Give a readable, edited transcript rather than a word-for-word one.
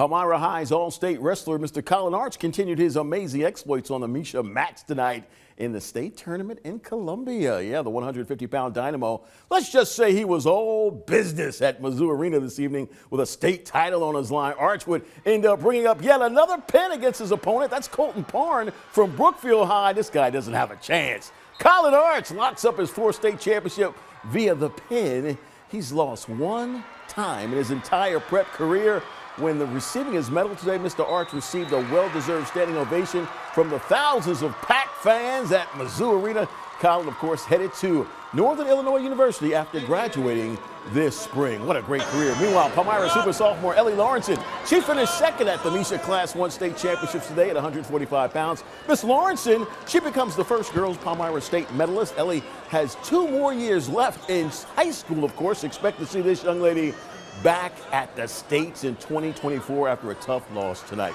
Palmyra High's all-state wrestler, Mr. Colin continued his amazing exploits on the Misha mats tonight in the state tournament in Columbia. Yeah, the 150-pound dynamo. Let's just say he was all business at Mizzou Arena this evening with a state title on his line. Arch would end up bringing up yet another pin against his opponent. That's Colin from Brookfield High. This guy doesn't have a chance. Colin Arch locks up his fourth state championship via the pin. He's lost one time in his entire prep career. When receiving his medal today, Mr. Arch received a well-deserved standing ovation from the thousands of packed fans at Mizzou Arena. Colin, of course, headed to Northern Illinois University after graduating this spring. What a great career. Meanwhile, Palmyra super sophomore Ellie Lawrenson, she finished second at the Misha Class 1 state championships today at 145 pounds. Miss Lawrenson, she becomes the first girls Palmyra state medalist. Ellie has 2 more years left in high school, of course. Expect to see this young lady back at the States in 2024 after a tough loss tonight.